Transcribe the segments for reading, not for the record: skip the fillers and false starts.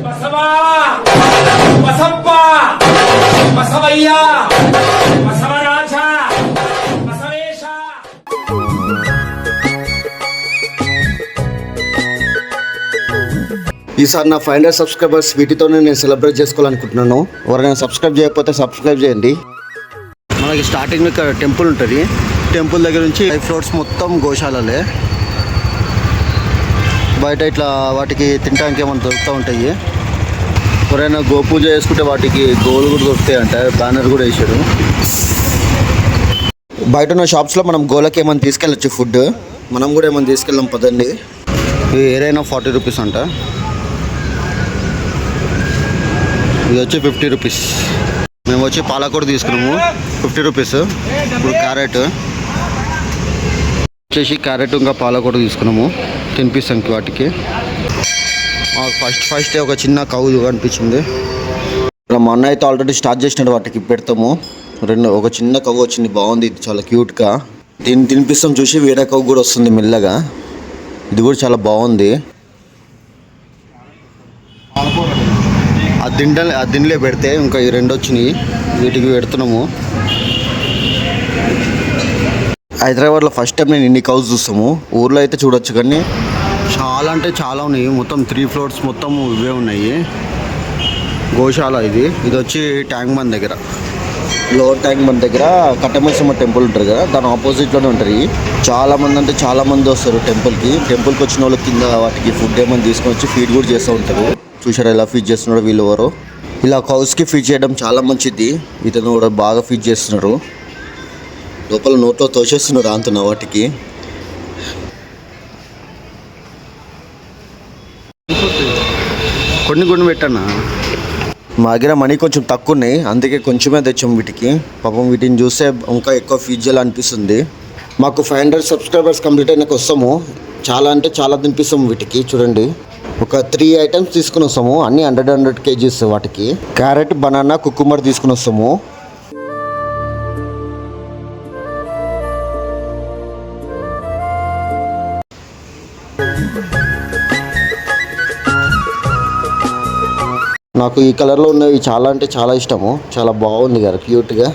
బసవా బసప్ప బసవయ్య బసవరాజ బసవేశ. ఈసారి నా 500 సబ్స్క్రైబర్స్ వీటితోనే నేను సెలబ్రేట్ చేసుకోవాలనుకుంటున్నాను. ఎవరైనా సబ్స్క్రైబ్ చేయకపోతే సబ్స్క్రైబ్ చేయండి. మనకి స్టార్టింగ్ ఇక్కడ టెంపుల్ ఉంటుంది. టెంపుల్ దగ్గర నుంచి 5 ఫ్లోర్స్ మొత్తం గోశాలలే. బయట ఇట్లా వాటికి తినడానికి ఏమైనా దొరుకుతూ ఉంటాయి. ఎవరైనా గోపూజ చేసుకుంటే వాటికి గోలు కూడా దొరుకుతాయి అంట. బ్యానర్ కూడా వేసాడు. బయట ఉన్న షాప్స్లో మనం గోలకి ఏమైనా తీసుకెళ్ళచ్చు ఫుడ్. మనం కూడా ఏమైనా తీసుకెళ్ళాం పదండి. ఇది ఏదైనా 40 రూపీస్ అంట. ఇది వచ్చి 50 రూపీస్. మేము వచ్చి పాలకూర తీసుకున్నాము 50 రూపీస్. ఇప్పుడు క్యారెట్ వచ్చేసి క్యారెట్ ఇంకా పాలకూర తీసుకున్నాము. తినిపిస్తాం వాటికి. ఫస్ట్ ఒక చిన్న కౌ కనిపించింది. మా అన్న అయితే ఆల్రెడీ స్టార్ట్ చేసినాడు. వాటికి పెడతాము. ఒక చిన్న కవ్వు వచ్చింది, బాగుంది. ఇది చాలా క్యూట్గా. దీన్ని తినిపిస్తాం. చూసి వేరే కవ్వు కూడా వస్తుంది మెల్లగా. ఇది కూడా చాలా బాగుంది. ఆ దిండలే పెడితే ఇంకా ఈ 2 వచ్చినాయి. వీటికి పెడుతున్నాము. హైదరాబాద్లో ఫస్ట్ టైం నేను ఇన్ని కౌస్ చూస్తాము. ఊర్లో అయితే చూడొచ్చు కానీ చాలా అంటే చాలా ఉన్నాయి. మొత్తం 3 ఫ్లోర్స్ మొత్తం ఇవే ఉన్నాయి. గోశాల ఇది వచ్చి ట్యాంక్ బండ్ దగ్గర, లోవర్ ట్యాంక్ బండ్ దగ్గర కట్టమైసమ్మ టెంపుల్ ఉంటుంది కదా, దాని ఆపోజిట్లోనే ఉంటుంది. చాలామంది అంటే చాలామంది వస్తారు టెంపుల్కి. వచ్చిన వాళ్ళకి కింద వాటికి ఫుడ్ ఏమైనా తీసుకొని వచ్చి ఫీడ్ కూడా చేస్తూ ఉంటారు. చూసారా ఎలా ఫీడ్ చేస్తున్నారో వీళ్ళు ఎవరు. ఇలా కౌస్కి ఫీడ్ చేయడం చాలా మంచిది. ఇతను కూడా బాగా ఫీడ్ చేస్తున్నారు. లోపల నోట్లో తోసేస్తున్నారు అంటున్నా వాటికి. కొన్ని పెట్టన్నా. మా దగ్గర మనీ కొంచెం తక్కువ ఉన్నాయి, అందుకే కొంచెమే తెచ్చాము వీటికి. పాపం వీటిని చూస్తే ఇంకా ఎక్కువ ఫీడ్ చేయాలనిపిస్తుంది. మాకు 500 సబ్స్క్రైబర్స్ కంప్లీట్ అయినాక వస్తాము. చాలా అంటే చాలా తినిపిస్తాము వీటికి. చూడండి, ఒక 3 ఐటమ్స్ తీసుకుని వస్తాము. అన్నీ 100 kgs వాటికి. క్యారెట్, బనానా, కుకుంబర్ తీసుకుని వస్తాము. నాకు ఈ కలర్లో ఉన్నవి చాలా అంటే చాలా ఇష్టము. చాలా బాగుంది కదా, క్యూట్గా.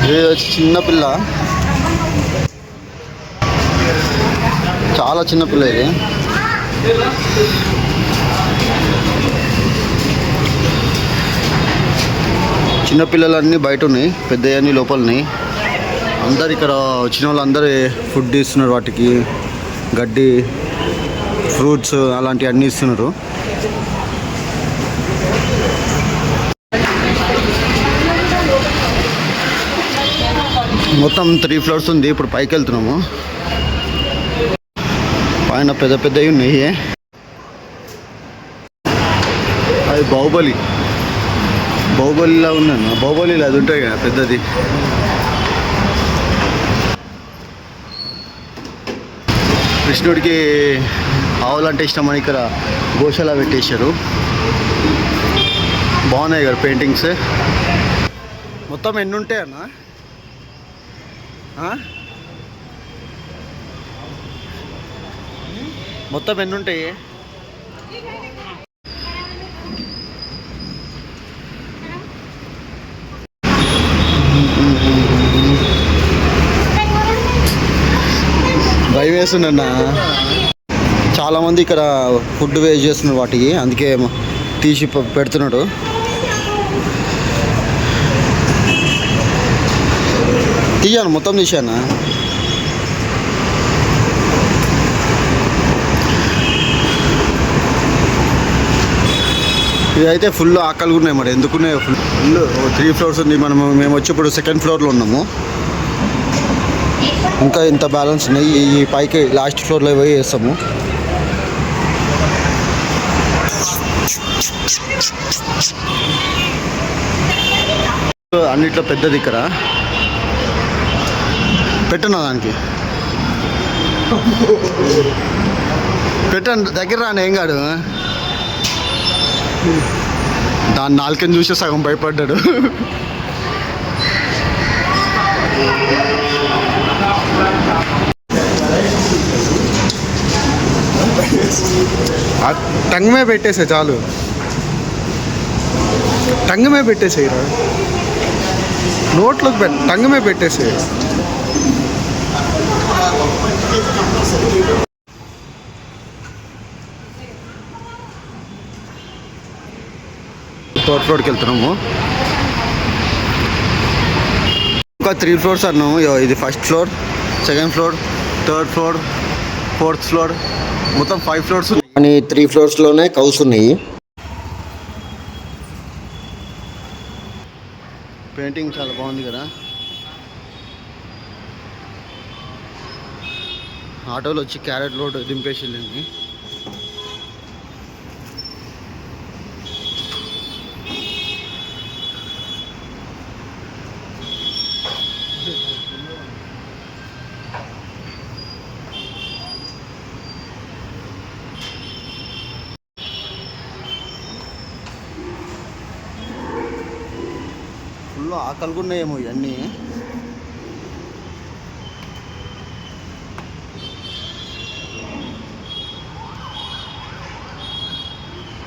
ఇది వచ్చి చిన్నపిల్ల, చాలా చిన్నపిల్ల ఇది. చిన్నపిల్లలన్నీ బయట ఉన్నాయి, పెద్దవన్నీ లోపల ఉన్నాయి. అందరు ఇక్కడ వచ్చిన వాళ్ళందరూ ఫుడ్ ఇస్తున్నారు. వాటికి గడ్డి, ఫ్రూట్స్ అలాంటివి అన్నీ ఇస్తున్నారు. మొత్తం 3 ఫ్లోర్స్ ఉంది. ఇప్పుడు పైకి వెళ్తున్నాము. పైన పెద్దవి ఉన్నాయి. అది బాహుబలిలా ఉన్నాను. బాహుబలిలో అది ఉంటాయి కదా పెద్దది. కృష్ణుడికి ఆవులంటే ఇష్టమని ఇక్కడ గోశాల పెట్టేశారు. బాగున్నాయి కదా పెయింటింగ్స్. మొత్తం ఎన్ని ఉంటాయన్నా? మొత్తం ఎన్ని ఉంటాయి? భయం వేస్తుందన్నా. చాలామంది ఇక్కడ ఫుడ్ వేస్ట్ చేస్తున్నారు వాటికి, అందుకే తీసి పెడుతున్నాడు. తీయాను, మొత్తం తీసాను. ఇదైతే ఫుల్ ఆకలిగా ఉన్నాయి. మరి ఎందుకున్నాయి? ఫుల్ 3 ఫ్లోర్స్ ఉంది. మేము వచ్చి ఇప్పుడు 2nd ఫ్లోర్లో ఉన్నాము. ఇంకా ఇంత బ్యాలెన్స్ ఉన్నాయి. ఈ పైకి లాస్ట్ ఫ్లోర్లో పోయి వేస్తాము. అన్నిట్లో పెద్దది ఇక్కడ. పెట్టున్నా దానికి పెట్టండి దగ్గర రాని ఏం కాడు. దాన్ని నాలుకని చూసి సగం భయపడ్డాడు. టంగ్ మీద పెట్టేసే చాలు, టంగ్ మీద పెట్టేసేయరా, నోట్లోకి టంగ్ మీద పెట్టేసే. థర్డ్ ఫ్లోర్కి వెళ్తున్నాము. ఇంకా 3 ఫ్లోర్స్ అన్నాము. ఇది first floor, second floor, third floor, fourth floor, మొత్తం 5 ఫ్లోర్స్ కానీ 3 ఫ్లోర్స్లోనే కౌస్ ఉన్నాయి. పెయింటింగ్ చాలా బాగుంది కదా. ఆటోలో వచ్చి క్యారెట్ లోడ్ దింపేసి వెళ్ళింది. ఫుల్ ఆకలి కూడా ఉన్నాయేమో ఇవన్నీ.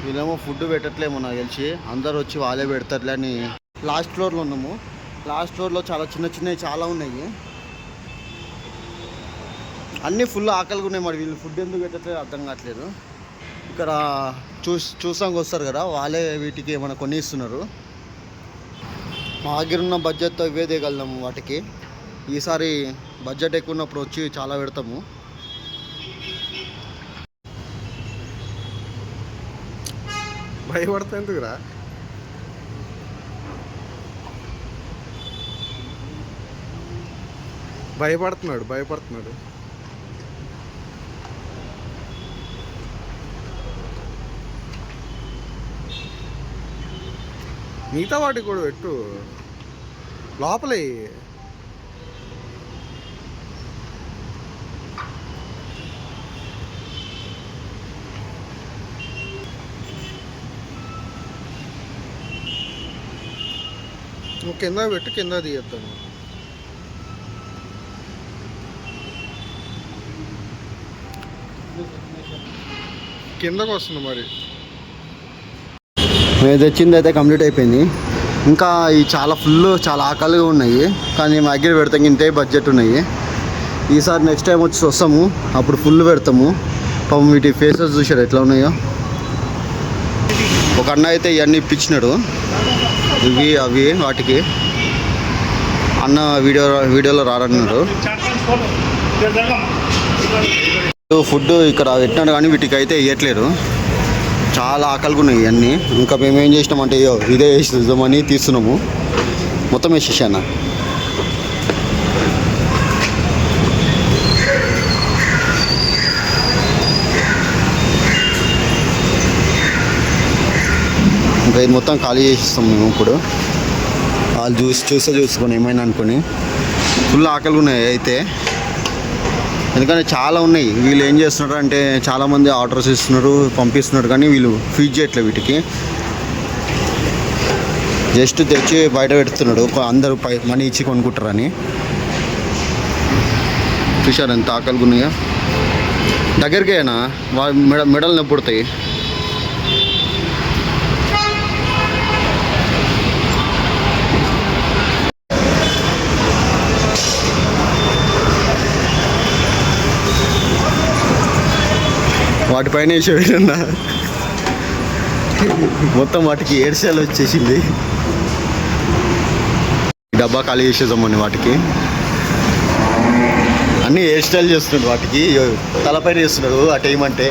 వీళ్ళేమో ఫుడ్ పెట్టట్లేమో నాకు తెలిసి, అందరు వచ్చి వాళ్ళే పెడతారులే అని. లాస్ట్ ఫ్లోర్లో ఉన్నాము. లాస్ట్ ఫ్లోర్లో చాలా చిన్న చిన్నవి చాలా ఉన్నాయి. అన్నీ ఫుల్ ఆకలిగా ఉన్నాయి. మరి వీళ్ళు ఫుడ్ ఎందుకు పెట్టట్లేదు అర్థం కావట్లేదు. ఇక్కడ చూసానికి వస్తారు కదా, వాళ్ళే వీటికి ఏమైనా కొన్ని ఇస్తున్నారు. మా దగ్గర ఉన్న బడ్జెట్తో ఇవే దిగలుదాము వాటికి. ఈసారి బడ్జెట్ ఎక్కువ ఉన్నప్పుడు వచ్చి చాలా పెడతాము. భయపడతా ఎందుకురా? భయపడుతున్నాడు. మిగతా వాటికి కూడా పెట్టు లోపలే. నువ్వు కింద పెట్టు, కింద తీయద్దాను. కిందకు వస్తుంది మరి. మేము తెచ్చింది అయితే కంప్లీట్ అయిపోయింది. ఇంకా ఈ చాలా ఆకలిగా ఉన్నాయి. కానీ మా దగ్గర పెడతాం ఇంతే బడ్జెట్ ఉన్నాయి. ఈసారి నెక్స్ట్ టైం వచ్చి వస్తాము, అప్పుడు ఫుల్ పెడతాము. పాపం వీటి ఫేసెస్ చూసారు ఎట్లా ఉన్నాయో. ఒక అన్న అయితే ఇవన్నీ ఇప్పించినాడు, ఇవి అవి వాటికి. అన్న వీడియోలో రారన్నాడు. ఫుడ్ ఇక్కడ పెట్టినాడు కానీ వీటికి అయితే ఇవ్వట్లేరు. చాలా ఆకలిగా ఉన్నాయి ఇవన్నీ. ఇంకా మేము ఏం చేసినామంటే ఇదే వేసిద్దామని తీస్తున్నాము. మొత్తం వేసేసాను. ఇంకా ఇది మొత్తం ఖాళీ చేసిస్తాం మేము ఇప్పుడు. వాళ్ళు చూసుకొని ఏమైనా అనుకొని. ఫుల్ ఆకలిగా ఉన్నాయి అయితే, ఎందుకంటే చాలా ఉన్నాయి. వీళ్ళు ఏం చేస్తున్నారు అంటే చాలామంది ఆర్డర్స్ ఇస్తున్నారు, పంపిస్తున్నారు, కానీ వీళ్ళు ఫీడ్ చేయట్లేదు వీటికి. జస్ట్ తెచ్చి బయట పెడుతున్నాడు, అందరూ మనీ ఇచ్చి కొనుక్కుంటారని. చూశారు ఎంత ఆకలిగా ఉన్నాయో. దగ్గరికి అయినా మెడలు నొప్పి పుడతాయి. వాటిపైన వేసేవిన్నా మొత్తం వాటికి ఏడ్చాలు వచ్చేసింది. డబ్బా ఖాళీ చేసేద్దామని వాటికి అన్నీ హెయిర్ స్టైల్ చేస్తున్నాడు. వాటికి తలపైన చేస్తున్నాడు ఆ టైం అంటే.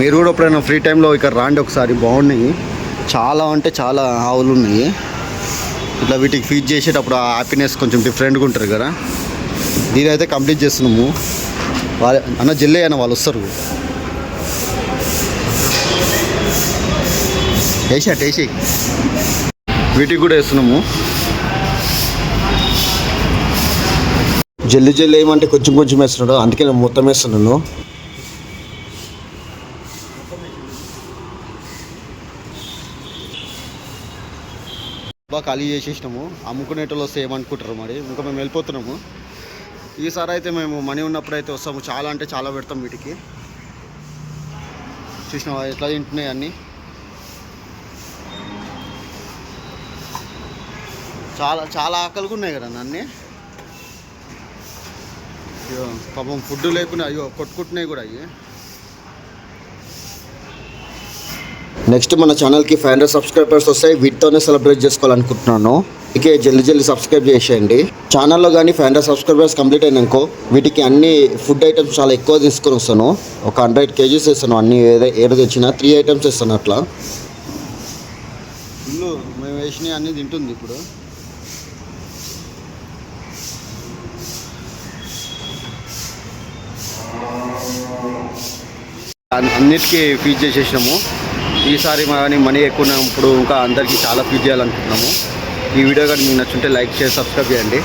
మీరు కూడా ఎప్పుడైనా ఫ్రీ టైంలో ఇక్కడ రాండి ఒకసారి, బాగున్నాయి. చాలా అంటే చాలా ఆవులు ఉన్నాయి. ఇట్లా వీటికి ఫీడ్ చేసేటప్పుడు ఆ హ్యాపీనెస్ కొంచెం డిఫరెంట్గా ఉంటుంది కదా. దీని అయితే కంప్లీట్ చేస్తున్నాము. అన్న జల్లే అన్న వాళ్ళు వస్తారు. వేసి వీటికి కూడా వేస్తున్నాము. జల్లి జల్లి ఏమంటే కొంచెం కొంచెం వేస్తున్నాడు, అందుకే నేను మొత్తం వేస్తున్నాను. బాగా ఖాళీ చేసేసినాము. అమ్ముకునేటోళ్ళు వస్తే ఏమనుకుంటారు మరి. ఇంకా మేము వెళ్ళిపోతున్నాము. ఈసారి అయితే మేము మనీ ఉన్నప్పుడు అయితే వస్తాము. చాలా అంటే చాలా పెడతాం వీటికి. చూసినావా ఎట్లా తింటున్నాయి అన్నీ. చాలా చాలా ఆకలిగా ఉన్నాయి కదా అన్నీ. అయ్యో పాపం ఫుడ్ లేకుండా అయ్యో కొట్టుకుంటున్నాయి కూడా అయ్యి. నెక్స్ట్ మన ఛానల్కి 500 సబ్స్క్రైబర్స్ వస్తాయి. వీటితోనే సెలబ్రేట్ చేసుకోవాలనుకుంటున్నాను. ఇకే జల్దీ జల్దీ సబ్స్క్రైబ్ చేసేయండి. ఛానల్లో కానీ 500 సబ్స్క్రైబర్స్ కంప్లీట్ అయినాకో వీటికి అన్ని ఫుడ్ ఐటమ్స్ చాలా ఎక్కువ తీసుకొని వస్తాను. ఒక 100 kgs వేస్తాను. అన్ని ఏదో తెచ్చినా 3 ఐటమ్స్ వేస్తాను. అట్లా ఇల్లు మేము వేసినవి అన్నీ తింటుంది ఇప్పుడు. అన్నిటికీ ఫీడ్ చేసేసినాము. ఈసారి మనీ ఎక్కువ ఉన్నప్పుడు ఇంకా అందరికీ చాలా ఫీడ్ చేయాలనుకుంటున్నాము. ఈ వీడియో కానీ మీకు నచ్చుంటే లైక్ చేసి సబ్స్క్రైబ్ చేయండి.